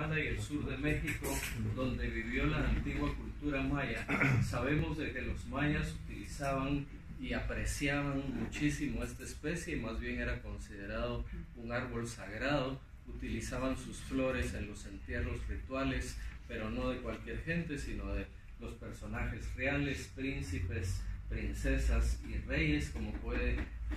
Guatemala y el sur de México, donde vivió la antigua cultura maya, sabemos de que los mayas utilizaban y apreciaban muchísimo esta especie, y más bien era considerado un árbol sagrado. Utilizaban sus flores en los entierros rituales, pero no de cualquier gente, sino de los personajes reales, príncipes, princesas y reyes, como fue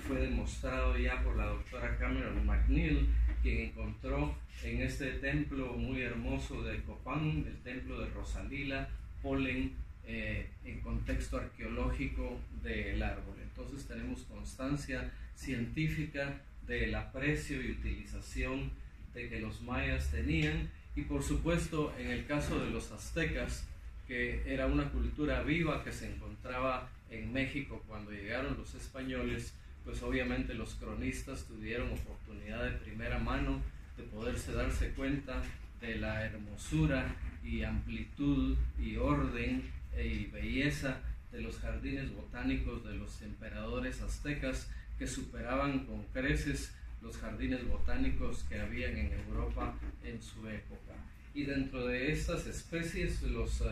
demostrado ya por la doctora Cameron McNeil, quien encontró en este templo muy hermoso de Copán, el templo de Rosalila, polen en contexto arqueológico del árbol. Entonces tenemos constancia científica del aprecio y utilización de que los mayas tenían, y por supuesto en el caso de los aztecas, que era una cultura viva que se encontraba en México cuando llegaron los españoles, pues obviamente los cronistas tuvieron oportunidad de primera mano de poderse darse cuenta de la hermosura y amplitud y orden y belleza de los jardines botánicos de los emperadores aztecas, que superaban con creces los jardines botánicos que habían en Europa en su época. Y dentro de estas especies, los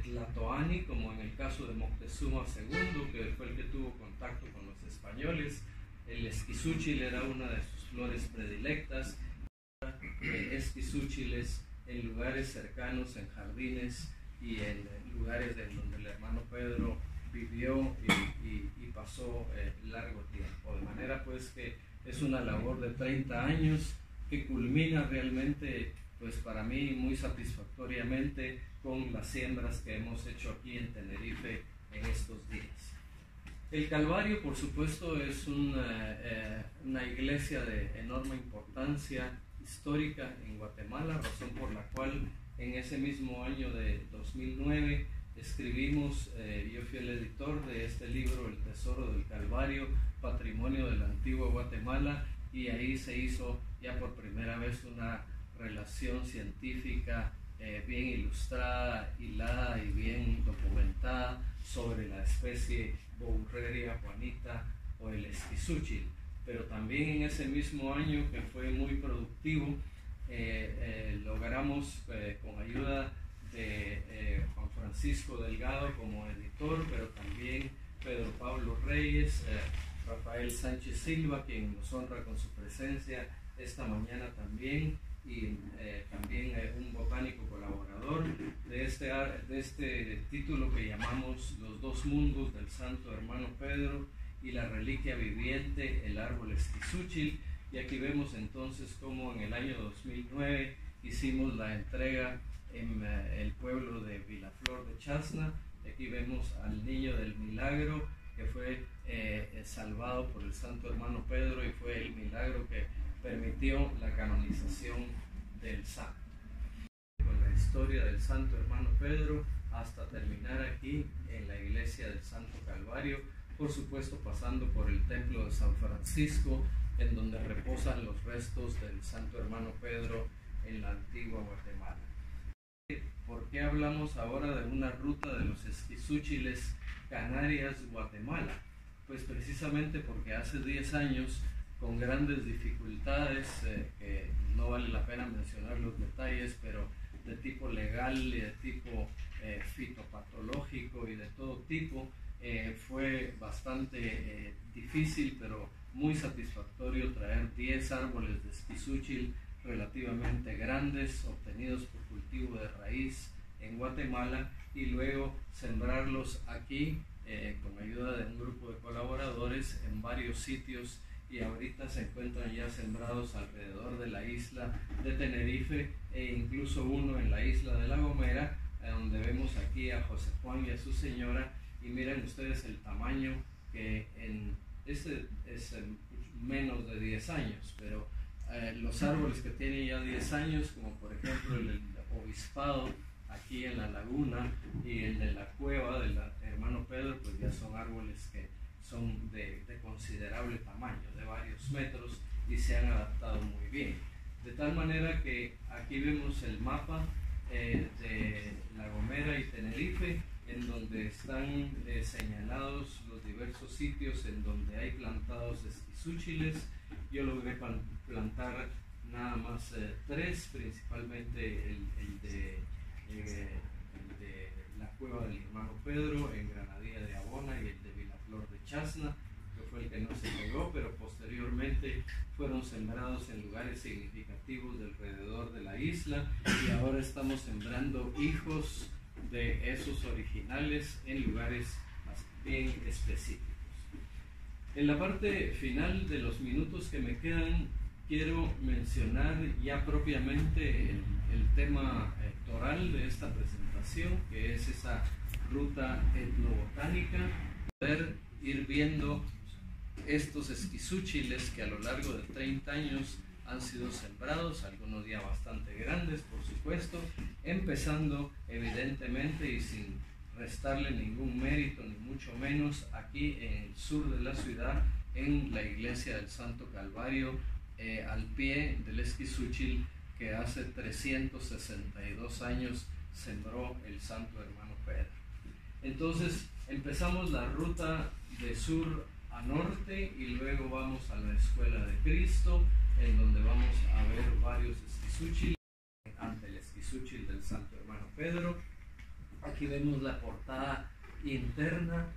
tlatoani, como en el caso de Moctezuma II, que fue el que tuvo contacto con los españoles, el esquizúchil era una de sus flores predilectas, esquizúchiles en lugares cercanos, en jardines y en lugares en donde el hermano Pedro vivió y pasó largo tiempo, de manera pues que es una labor de 30 años que culmina realmente, pues para mí muy satisfactoriamente, con las siembras que hemos hecho aquí en Tenerife en estos días. El Calvario, por supuesto, es una iglesia de enorme importancia histórica en Guatemala, razón por la cual en ese mismo año de 2009 escribimos, yo fui el editor de este libro, El Tesoro del Calvario, Patrimonio de la Antigua Guatemala, y ahí se hizo ya por primera vez una relación científica bien ilustrada, hilada y bien documentada sobre la especie Boureria juanita o el esquizúchil. Pero también en ese mismo año, que fue muy productivo, logramos con ayuda de Juan Francisco Delgado como editor, pero también Pedro Pablo Reyes, Rafael Sánchez Silva, quien nos honra con su presencia esta mañana también, y también un botánico colaborador de este título que llamamos Los dos mundos del Santo Hermano Pedro y la reliquia viviente, el árbol esquizúchil. Y aquí vemos entonces cómo en el año 2009 hicimos la entrega en el pueblo de Vilaflor de Chasna. Aquí vemos al niño del milagro, que fue salvado por el Santo Hermano Pedro, y fue el milagro que permitió la canonización del santo. Con la historia del Santo Hermano Pedro hasta terminar aquí en la iglesia del Santo Calvario, por supuesto pasando por el templo de San Francisco, en donde reposan los restos del Santo Hermano Pedro en la antigua Guatemala. ¿Por qué hablamos ahora de una ruta de los esquizúchiles Canarias-Guatemala? Pues precisamente porque hace 10 años, con grandes dificultades, que no vale la pena mencionar los detalles, pero de tipo legal y de tipo fitopatológico y de todo tipo, fue bastante difícil, pero muy satisfactorio traer 10 árboles de esquizúchil relativamente grandes, obtenidos por cultivo de raíz en Guatemala, y luego sembrarlos aquí con ayuda de un grupo de colaboradores en varios sitios, y ahorita se encuentran ya sembrados alrededor de la isla de Tenerife, e incluso uno en la isla de La Gomera, donde vemos aquí a José Juan y a su señora. Y miren ustedes el tamaño, que este es menos de 10 años, pero los árboles que tienen ya 10 años, como por ejemplo el obispado aquí en la laguna y el de la cueva del hermano Pedro, pues ya son árboles que son de considerable tamaño, de varios metros, y se han adaptado muy bien. De tal manera que aquí vemos el mapa de La Gomera y Tenerife, en donde están señalados los diversos sitios en donde hay plantados esquizúchiles. Yo logré plantar nada más tres, principalmente el de la cueva del hermano Pedro en Granadilla de Abona y el de Vilaflor de Chasna, que fue el que no se pegó, pero posteriormente fueron sembrados en lugares significativos de alrededor de la isla, y ahora estamos sembrando hijos de esos originales en lugares bien específicos. En la parte final de los minutos que me quedan, quiero mencionar ya propiamente el tema toral de esta presentación, que es esa ruta etnobotánica, poder ir viendo estos esquizúchiles que a lo largo de 30 años han sido sembrados, algunos ya bastante grandes, por supuesto, empezando evidentemente y sin restarle ningún mérito, ni mucho menos, aquí en el sur de la ciudad, en la iglesia del Santo Calvario, al pie del esquizúchil que hace 362 años sembró el santo hermano Pedro. Entonces empezamos la ruta de sur a norte y luego vamos a la Escuela de Cristo, en donde vamos a ver varios esquizúchiles ante el esquizúchil del santo hermano Pedro. Aquí vemos la portada interna,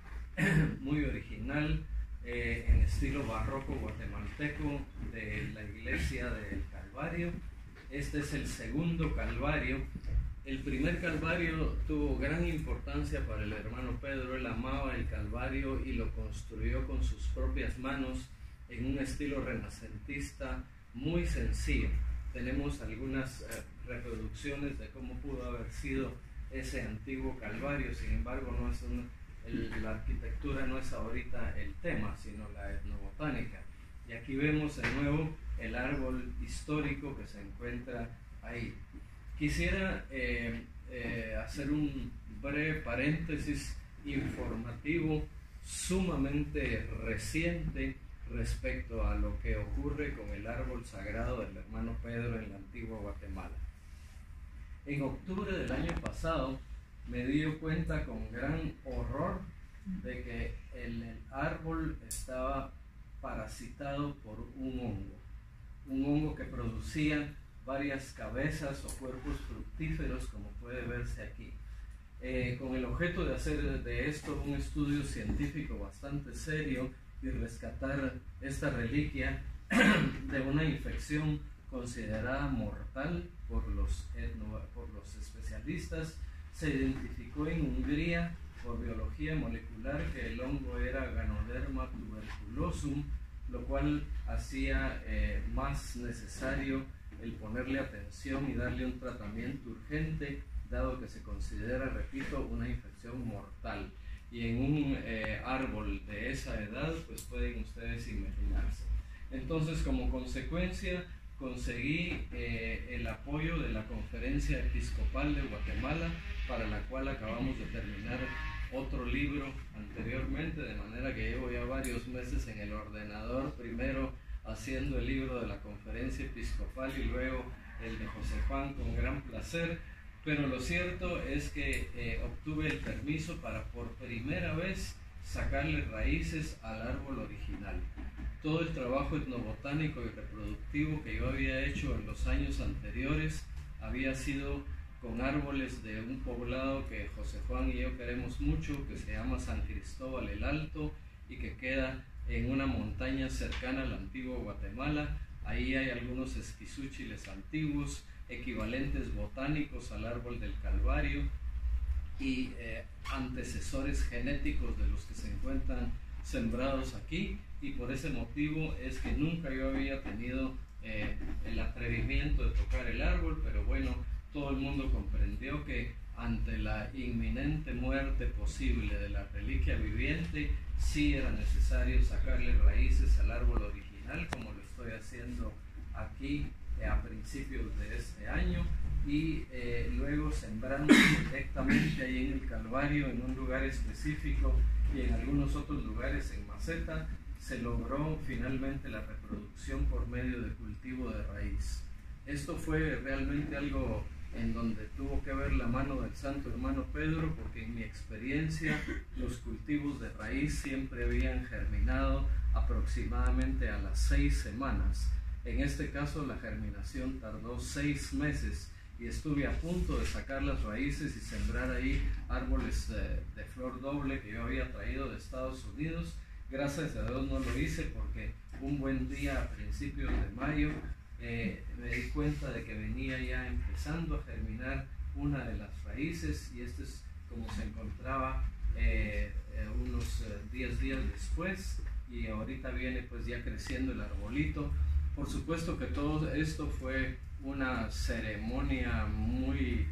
muy original, en estilo barroco guatemalteco, de la iglesia del Calvario. Este es el segundo Calvario. El primer Calvario tuvo gran importancia para el hermano Pedro. Él amaba el Calvario y lo construyó con sus propias manos en un estilo renacentista muy sencillo. Tenemos algunas reproducciones de cómo pudo haber sido ese antiguo Calvario. Sin embargo, no es la arquitectura no es ahorita el tema, sino la etnobotánica. Y aquí vemos de nuevo el árbol histórico que se encuentra ahí. Quisiera hacer un breve paréntesis informativo sumamente reciente respecto a lo que ocurre con el árbol sagrado del hermano Pedro en la antigua Guatemala. En octubre del año pasado me di cuenta con gran horror de que el árbol estaba parasitado por un hongo que producía varias cabezas o cuerpos fructíferos, como puede verse aquí. Con el objeto de hacer de esto un estudio científico bastante serio y rescatar esta reliquia de una infección considerada mortal por los especialistas, se identificó en Hungría por biología molecular que el hongo era Ganoderma tuberculosum, lo cual hacía más necesario el ponerle atención y darle un tratamiento urgente, dado que se considera, repito, una infección mortal. Y en un árbol de esa edad, pues pueden ustedes imaginarse. Entonces, como consecuencia, conseguí el apoyo de la Conferencia Episcopal de Guatemala, para la cual acabamos de terminar otro libro anteriormente, de manera que llevo ya varios meses en el ordenador, primero haciendo el libro de la Conferencia Episcopal y luego el de José Juan, con gran placer. Pero lo cierto es que obtuve el permiso para por primera vez sacarle raíces al árbol original. Todo el trabajo etnobotánico y reproductivo que yo había hecho en los años anteriores había sido con árboles de un poblado que José Juan y yo queremos mucho, que se llama San Cristóbal el Alto y que queda en una montaña cercana al antiguo Guatemala. Ahí hay algunos esquizúchiles antiguos, equivalentes botánicos al árbol del Calvario y antecesores genéticos de los que se encuentran sembrados aquí, y por ese motivo es que nunca yo había tenido el atrevimiento de tocar el árbol, pero bueno, todo el mundo comprendió que ante la inminente muerte posible de la reliquia viviente, sí era necesario sacarle raíces al árbol original, como lo estoy haciendo aquí a principios de este año, y luego sembrando directamente ahí en el Calvario, en un lugar específico y en algunos otros lugares en maceta, se logró finalmente la reproducción por medio de cultivo de raíz. Esto fue realmente algo en donde tuvo que ver la mano del santo hermano Pedro, porque en mi experiencia los cultivos de raíz siempre habían germinado aproximadamente a las 6 semanas. En este caso la germinación tardó 6 meses y estuve a punto de sacar las raíces y sembrar ahí árboles de flor doble que yo había traído de Estados Unidos. Gracias a Dios no lo hice porque un buen día a principios de mayo me di cuenta de que venía ya empezando a germinar una de las raíces, y este es como se encontraba unos 10 días después, y ahorita viene pues ya creciendo el arbolito. Por supuesto que todo esto fue una ceremonia muy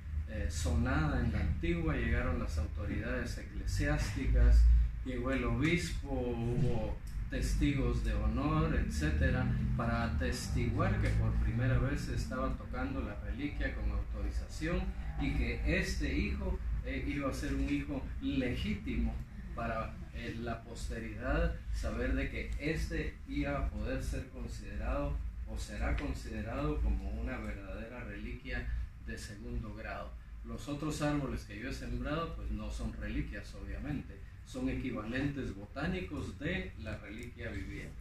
sonada en la antigua. Llegaron las autoridades eclesiásticas, llegó el obispo, hubo testigos de honor, etcétera, para atestiguar que por primera vez se estaba tocando la reliquia con autorización y que este hijo iba a ser un hijo legítimo para la posteridad, saber de que este iba a poder ser considerado o será considerado como una verdadera reliquia de segundo grado. Los otros árboles que yo he sembrado pues no son reliquias, obviamente, son equivalentes botánicos de la reliquia viviente.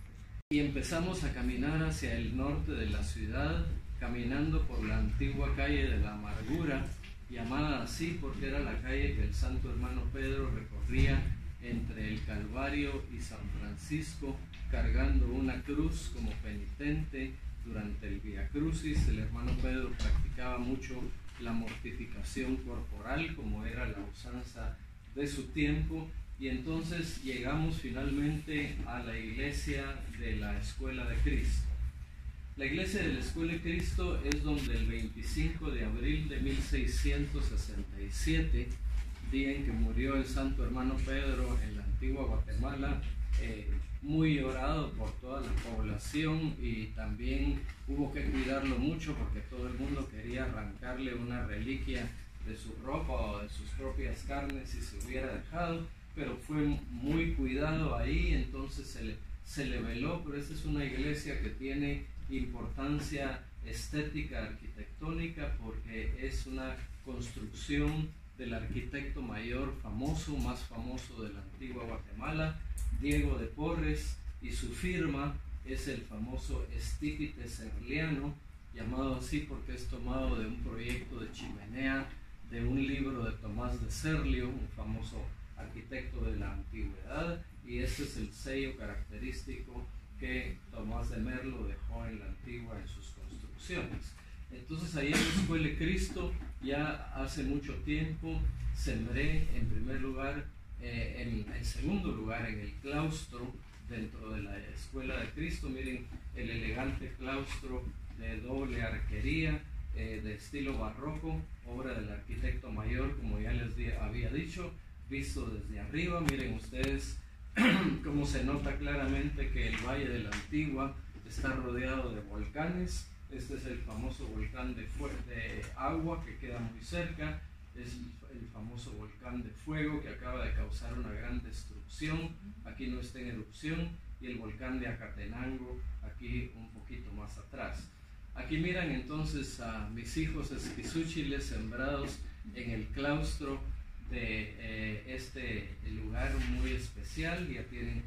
Y empezamos a caminar hacia el norte de la ciudad, caminando por la antigua calle de la Amargura, llamada así porque era la calle que el santo hermano Pedro recorría entre el Calvario y San Francisco, cargando una cruz como penitente. Durante el Vía Crucis el hermano Pedro practicaba mucho la mortificación corporal, como era la usanza de su tiempo, y entonces llegamos finalmente a la iglesia de la Escuela de Cristo. La iglesia de la Escuela de Cristo es donde el 25 de abril de 1667, día en que murió el santo hermano Pedro en la antigua Guatemala, muy orado por toda la población, y también hubo que cuidarlo mucho porque todo el mundo quería arrancarle una reliquia de su ropa o de sus propias carnes si se hubiera dejado, pero fue muy cuidado ahí, entonces se le veló. Pero esta es una iglesia que tiene importancia estética, arquitectónica, porque es una construcción del arquitecto mayor famoso, más famoso de la antigua Guatemala, Diego de Porres, y su firma es el famoso estípite serliano, llamado así porque es tomado de un proyecto de chimenea de un libro de Tomás de Serlio, un famoso arquitecto de la antigüedad, y este es el sello característico que Tomás de Merlo dejó en la antigua en sus construcciones. Entonces ahí en la Escuela de Cristo ya hace mucho tiempo sembré en primer lugar, en segundo lugar en el claustro dentro de la Escuela de Cristo. Miren el elegante claustro de doble arquería, de estilo barroco, obra del arquitecto mayor, como ya les había dicho, visto desde arriba. Miren ustedes cómo se nota claramente que el Valle de la Antigua está rodeado de volcanes. Este es el famoso volcán de agua que queda muy cerca, es el famoso volcán de fuego que acaba de causar una gran destrucción, aquí no está en erupción, y el volcán de Acatenango aquí un poquito más atrás. Aquí miran entonces a mis hijos esquizúchiles sembrados en el claustro de este lugar muy especial. Ya tienen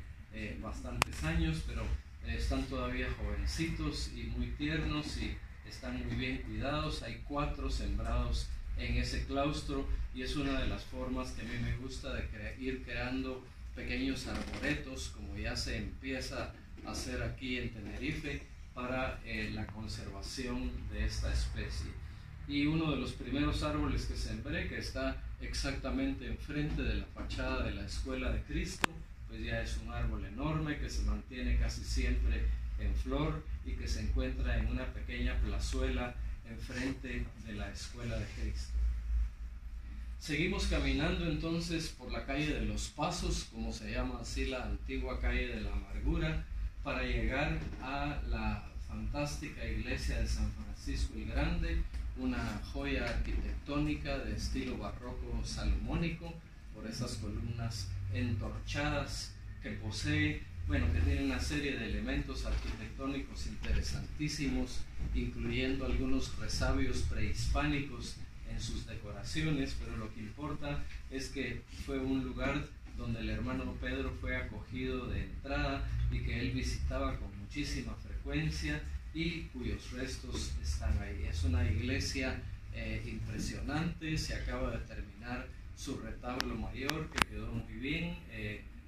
bastantes años, pero están todavía jovencitos y muy tiernos y están muy bien cuidados. Hay 4 sembrados en ese claustro, y es una de las formas que a mí me gusta de ir creando pequeños arboretos, como ya se empieza a hacer aquí en Tenerife, para la conservación de esta especie. Y uno de los primeros árboles que sembré, que está exactamente enfrente de la fachada de la Escuela de Cristo, pues ya es un árbol enorme que se mantiene casi siempre en flor y que se encuentra en una pequeña plazuela enfrente de la Escuela de Cristo. Seguimos caminando entonces por la calle de los Pasos, como se llama así la antigua calle de la Amargura, para llegar a la fantástica iglesia de San Francisco el Grande, una joya arquitectónica de estilo barroco salomónico, por esas columnas entorchadas que posee, que tiene una serie de elementos arquitectónicos interesantísimos, incluyendo algunos resabios prehispánicos en sus decoraciones, pero lo que importa es que fue un lugar donde el hermano Pedro fue acogido de entrada y que él visitaba con muchísima frecuencia, y cuyos restos están ahí. Es una iglesia impresionante. Se acaba de terminar su retablo mayor, que quedó muy bien,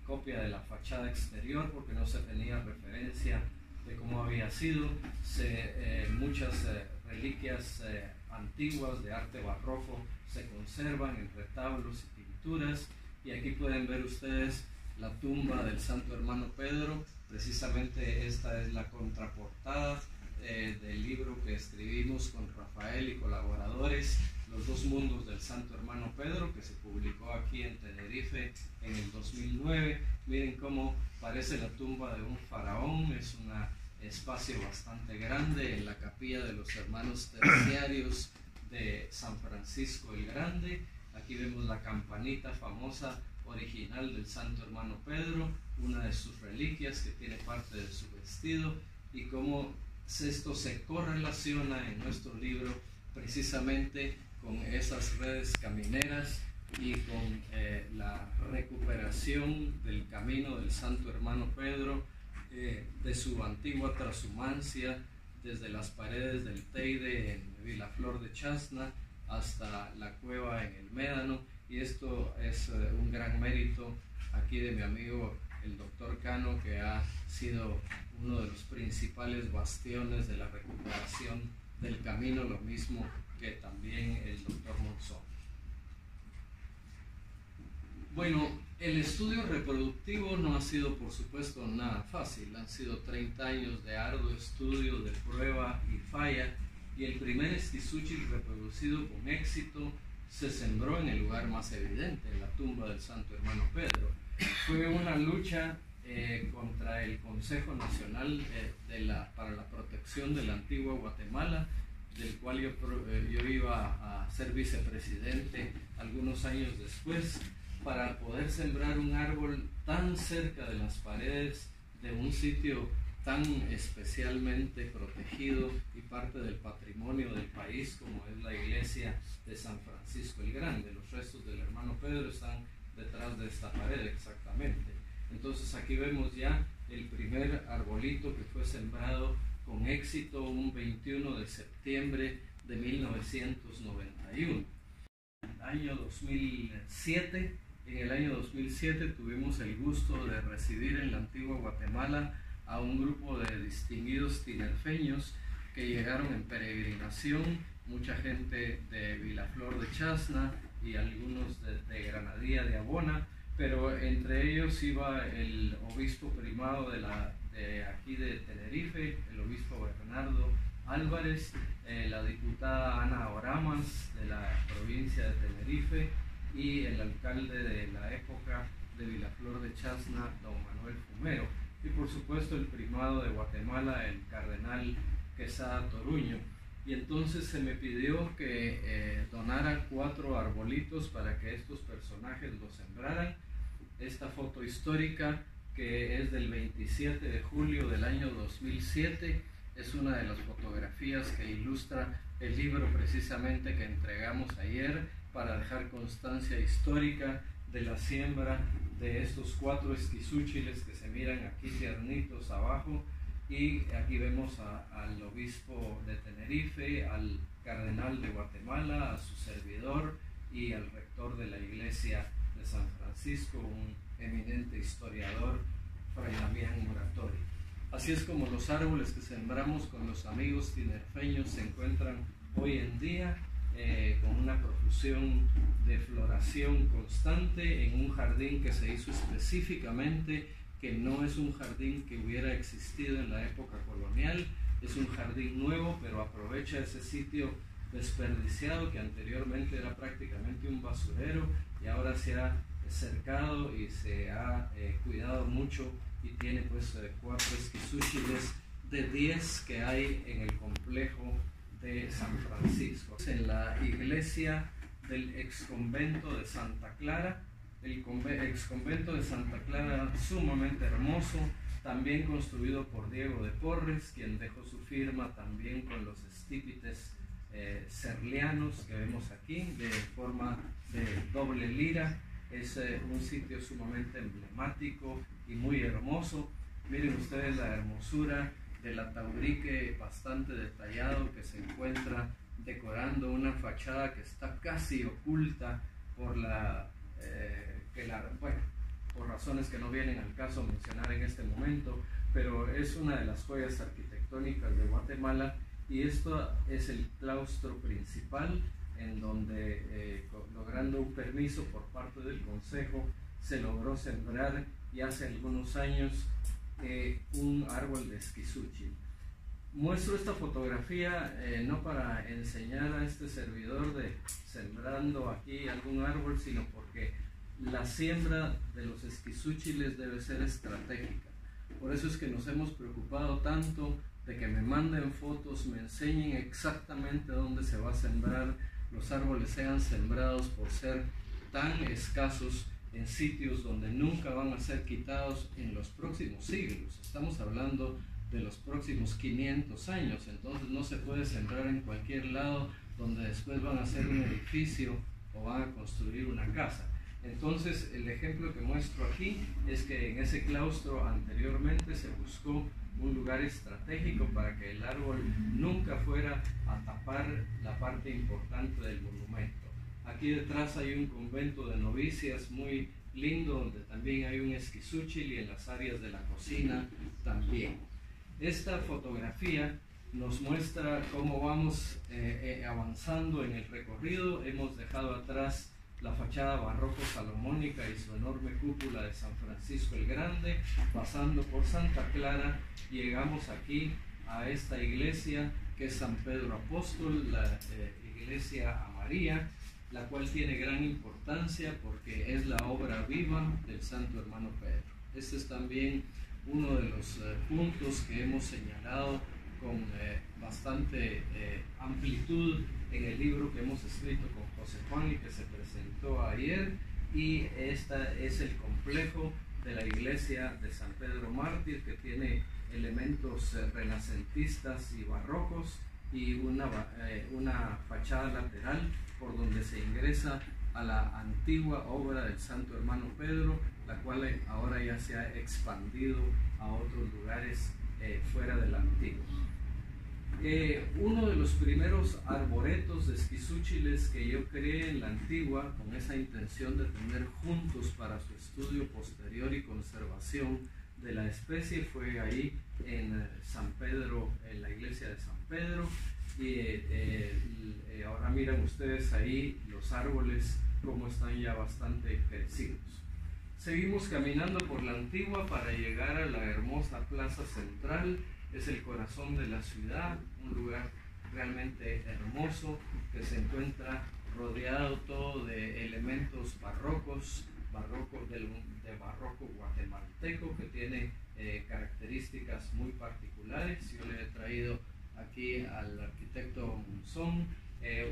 copia de la fachada exterior porque no se tenía referencia de cómo había sido. Muchas reliquias antiguas de arte barroco se conservan en retablos y pinturas, y aquí pueden ver ustedes la tumba del Santo Hermano Pedro. Precisamente esta es la contraportada del libro que escribimos con Rafael y colaboradores, Los dos mundos del Santo Hermano Pedro, que se publicó aquí en Tenerife en el 2009. Miren cómo parece la tumba de un faraón. Es un espacio bastante grande en la capilla de los hermanos terciarios de San Francisco el Grande. Aquí vemos la campanita famosa original del Santo Hermano Pedro, una de sus reliquias que tiene parte de su vestido, y cómo esto se correlaciona en nuestro libro precisamente con esas redes camineras y con la recuperación del camino del Santo Hermano Pedro, de su antigua trashumancia desde las paredes del Teide en Vilaflor de Chasna hasta la cueva en el Médano. Y esto es un gran mérito aquí de mi amigo el doctor Cano, que ha sido uno de los principales bastiones de la recuperación del camino, lo mismo que también el doctor Monzón. Bueno, el estudio reproductivo no ha sido, por supuesto, nada fácil. Han sido 30 años de arduo estudio, de prueba y falla, y el primer esquizúchil reproducido con éxito se sembró en el lugar más evidente, en la tumba del Santo Hermano Pedro. Fue una lucha contra el Consejo Nacional para la Protección de la Antigua Guatemala, del cual yo iba a ser vicepresidente algunos años después, para poder sembrar un árbol tan cerca de las paredes de un sitio tan especialmente protegido y parte del patrimonio del país como es la iglesia de San Francisco el Grande. Los restos del hermano Pedro están detrás de esta pared exactamente. Entonces aquí vemos ya el primer arbolito que fue sembrado con éxito un 21 de septiembre de 1991. En el año 2007 tuvimos el gusto de recibir en la antigua Guatemala a un grupo de distinguidos tinerfeños que llegaron en peregrinación, mucha gente de Vilaflor de Chasna y algunos de Granadilla de Abona, pero entre ellos iba el obispo primado de aquí de Tenerife, el obispo Bernardo Álvarez, la diputada Ana Oramas de la provincia de Tenerife y el alcalde de la época de Vilaflor de Chasna, don Manuel Fumero, y por supuesto el primado de Guatemala, el cardenal Quesada Toruño. Y entonces se me pidió que donara 4 arbolitos para que estos personajes los sembraran. Esta foto histórica, que es del 27 de julio del año 2007, es una de las fotografías que ilustra el libro precisamente que entregamos ayer, para dejar constancia histórica de la siembra de estos 4 esquizúchiles que se miran aquí tiernitos abajo. Y aquí vemos al obispo de Tenerife, al cardenal de Guatemala, a su servidor y al rector de la iglesia de San Francisco, un eminente historiador, Fray Damián Moratori. Así es como los árboles que sembramos con los amigos tinerfeños se encuentran hoy en día, con una profusión de floración constante en un jardín que se hizo específicamente, que no es un jardín que hubiera existido en la época colonial, es un jardín nuevo, pero aprovecha ese sitio desperdiciado que anteriormente era prácticamente un basurero, y ahora se ha cercado y se ha cuidado mucho, y tiene pues 4 esquizúchiles de 10 que hay en el complejo de San Francisco. En la iglesia del exconvento de Santa Clara, el exconvento de Santa Clara sumamente hermoso, también construido por Diego de Porres, quien dejó su firma también con los estípites serlianos que vemos aquí, de forma de doble lira. Es un sitio sumamente emblemático y muy hermoso. Miren ustedes la hermosura del ataurique bastante detallado que se encuentra decorando una fachada que está casi oculta por por razones que no vienen al caso mencionar en este momento, pero es una de las joyas arquitectónicas de Guatemala, y esto es el claustro principal, en donde logrando un permiso por parte del Consejo se logró sembrar y hace algunos años un árbol de esquizúchil. Muestro esta fotografía no para enseñar a este servidor de sembrando aquí algún árbol, sino porque la siembra de los esquizúchiles debe ser estratégica. Por eso es que nos hemos preocupado tanto de que me manden fotos, me enseñen exactamente dónde se va a sembrar, los árboles sean sembrados por ser tan escasos en sitios donde nunca van a ser quitados en los próximos siglos. Estamos hablando de los próximos 500 años, entonces no se puede sembrar en cualquier lado donde después van a hacer un edificio o van a construir una casa. Entonces el ejemplo que muestro aquí es que en ese claustro anteriormente se buscó un lugar estratégico para que el árbol nunca fuera a tapar la parte importante del monumento. Aquí detrás hay un convento de novicias muy lindo, donde también hay un esquizúchil, y en las áreas de la cocina también. Esta fotografía nos muestra cómo vamos avanzando en el recorrido. Hemos dejado atrás la fachada barroco salomónica y su enorme cúpula de San Francisco el Grande, pasando por Santa Clara, llegamos aquí a esta iglesia que es San Pedro Apóstol, la iglesia a María, la cual tiene gran importancia porque es la obra viva del santo hermano Pedro. Este es también uno de los puntos que hemos señalado con bastante amplitud en el libro que hemos escrito con José Juan y que se presentó ayer, y este es el complejo de la iglesia de San Pedro Mártir, que tiene elementos renacentistas y barrocos, y una fachada lateral por donde se ingresa a la antigua obra del santo hermano Pedro, la cual ahora ya se ha expandido a otros lugares fuera del antiguo. Uno de los primeros arboretos de esquizúchiles que yo creé en la antigua, con esa intención de tener juntos para su estudio posterior y conservación de la especie, fue ahí en San Pedro, en la iglesia de San Pedro, y ahora miran ustedes ahí los árboles como están ya bastante crecidos. Seguimos caminando por la antigua para llegar a la hermosa plaza central. Es el corazón de la ciudad, un lugar realmente hermoso que se encuentra rodeado todo de elementos barrocos, de barroco guatemalteco, que tiene características muy particulares. Yo le he traído aquí al arquitecto Monzón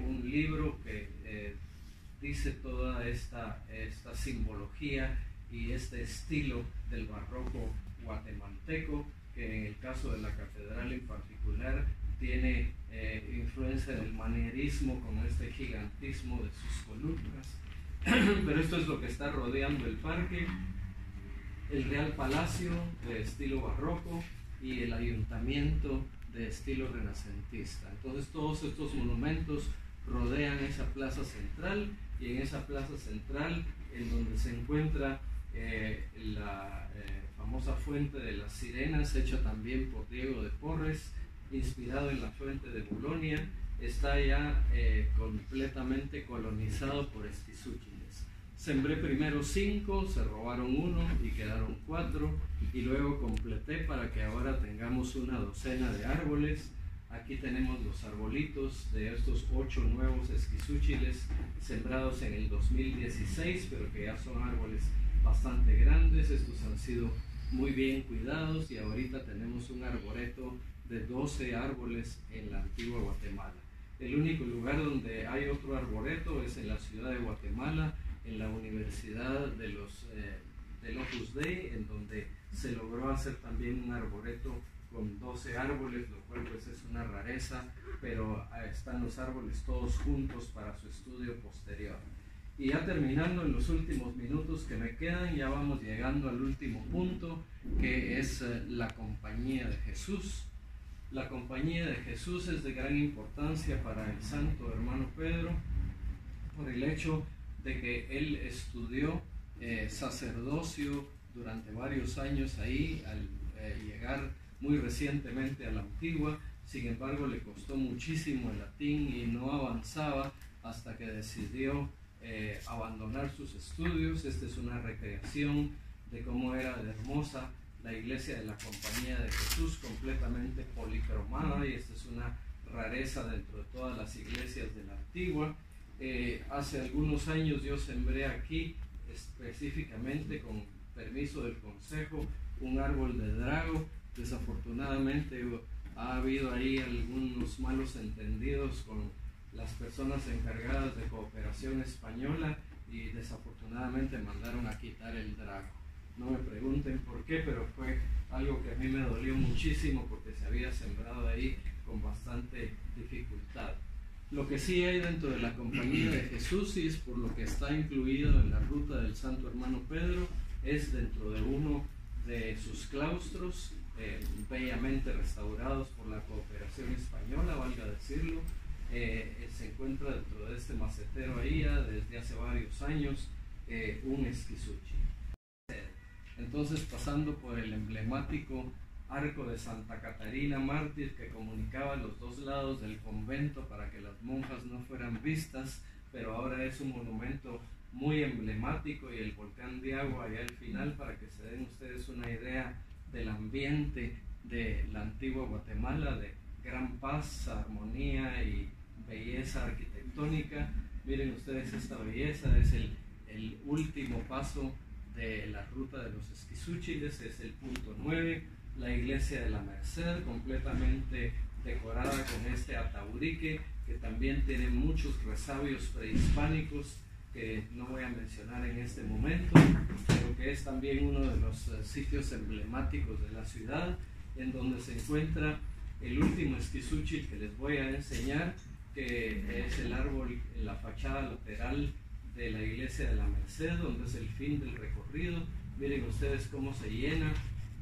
un libro que dice toda esta simbología y este estilo del barroco guatemalteco, que en el caso de la catedral en particular tiene influencia del manierismo con este gigantismo de sus columnas. Pero esto es lo que está rodeando el parque: el Real Palacio de estilo barroco y el ayuntamiento de estilo renacentista. Entonces todos estos monumentos rodean esa plaza central, y en esa plaza central, en donde se encuentra la famosa fuente de las sirenas, hecha también por Diego de Porres, inspirado en la fuente de Bolonia, está ya completamente colonizado por esquizúchiles. Sembré primero 5, se robaron 1 y quedaron 4, y luego completé para que ahora tengamos una docena de árboles. Aquí tenemos los arbolitos de estos 8 nuevos esquizúchiles sembrados en el 2016, pero que ya son árboles bastante grandes. Estos han sido muy bien cuidados, y ahorita tenemos un arboreto de 12 árboles en la antigua Guatemala. El único lugar donde hay otro arboreto es en la ciudad de Guatemala, en la Universidad del Opus Dei, en donde se logró hacer también un arboreto con 12 árboles, lo cual pues es una rareza, pero están los árboles todos juntos para su estudio posterior. Y ya terminando, en los últimos minutos que me quedan, ya vamos llegando al último punto, que es la compañía de Jesús. La Compañía de Jesús es de gran importancia para el santo hermano Pedro por el hecho de que él estudió sacerdocio durante varios años ahí, al llegar muy recientemente a la Antigua. Sin embargo, le costó muchísimo el latín y no avanzaba hasta que decidió abandonar sus estudios. Esta es una recreación de cómo era de hermosa la iglesia de la Compañía de Jesús, completamente policromada, y esta es una rareza dentro de todas las iglesias de la Antigua. Hace algunos años yo sembré aquí, específicamente con permiso del consejo, un árbol de drago. Desafortunadamente ha habido ahí algunos malos entendidos con las personas encargadas de Cooperación Española y desafortunadamente mandaron a quitar el drago. No me pregunten por qué, pero fue algo que a mí me dolió muchísimo porque se había sembrado ahí con bastante dificultad. Lo que sí hay dentro de la Compañía de Jesús, y es por lo que está incluido en la ruta del santo hermano Pedro, es dentro de uno de sus claustros, bellamente restaurados por la Cooperación Española, valga decirlo. Se encuentra dentro de este macetero ahí ya desde hace varios años un esquisuchi. Entonces, pasando por el emblemático arco de Santa Catarina Mártir que comunicaba los dos lados del convento para que las monjas no fueran vistas, pero ahora es un monumento muy emblemático, y el volcán de agua allá al final, para que se den ustedes una idea del ambiente de la antigua Guatemala, de gran paz, armonía y belleza arquitectónica. Miren ustedes esta belleza, es el último paso de la ruta de los esquizúchiles, es el punto 9, la iglesia de la Merced, completamente decorada con este ataurique que también tiene muchos resabios prehispánicos que no voy a mencionar en este momento, pero que es también uno de los sitios emblemáticos de la ciudad, en donde se encuentra el último esquizúchil que les voy a enseñar, que es el árbol en la fachada lateral de la iglesia de la Merced, donde es el fin del recorrido. Miren ustedes cómo se llena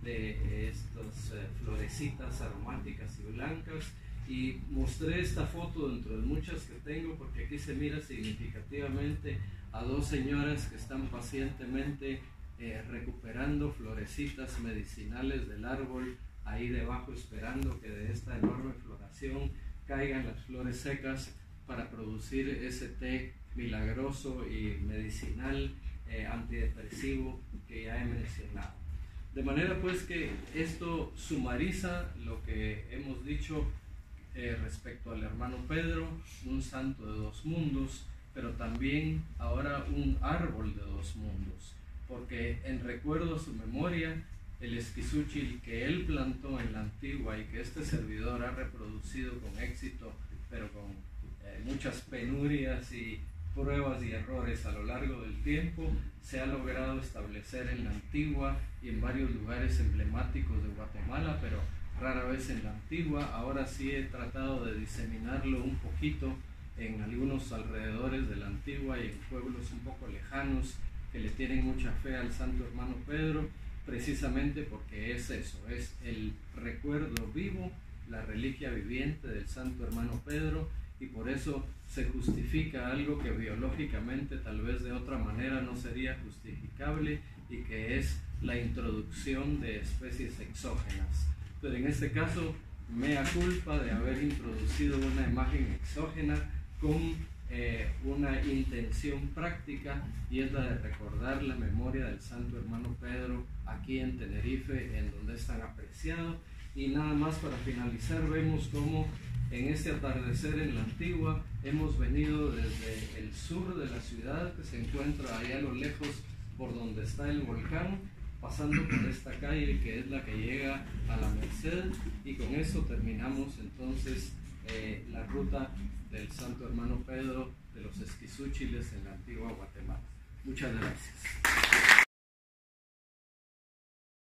de estas florecitas aromáticas y blancas, y mostré esta foto dentro de muchas que tengo porque aquí se mira significativamente a dos señoras que están pacientemente recuperando florecitas medicinales del árbol ahí debajo, esperando que de esta enorme floración caigan las flores secas para producir ese té milagroso y medicinal antidepresivo que ya he mencionado. De manera pues que esto sumariza lo que hemos dicho respecto al hermano Pedro, un santo de dos mundos, pero también ahora un árbol de dos mundos, porque en recuerdo a su memoria, el esquizúchil que él plantó en la Antigua y que este servidor ha reproducido con éxito, pero con muchas penurias y pruebas y errores a lo largo del tiempo, se ha logrado establecer en la Antigua y en varios lugares emblemáticos de Guatemala, pero rara vez en la Antigua. Ahora sí he tratado de diseminarlo un poquito en algunos alrededores de la Antigua y en pueblos un poco lejanos que le tienen mucha fe al santo hermano Pedro, precisamente porque es eso, es el recuerdo vivo, la reliquia viviente del santo hermano Pedro, y por eso se justifica algo que biológicamente tal vez de otra manera no sería justificable, y que es la introducción de especies exógenas. Pero en este caso, mea culpa de haber introducido una imagen exógena con una intención práctica, y es la de recordar la memoria del santo hermano Pedro aquí en Tenerife, en donde es tan apreciado. Y nada más para finalizar, vemos cómo en este atardecer en la Antigua hemos venido desde el sur de la ciudad, que se encuentra allá a lo lejos por donde está el volcán, pasando por esta calle que es la que llega a la Merced, y con eso terminamos entonces la ruta del santo hermano Pedro de los esquizúchiles en la antigua Guatemala. Muchas gracias.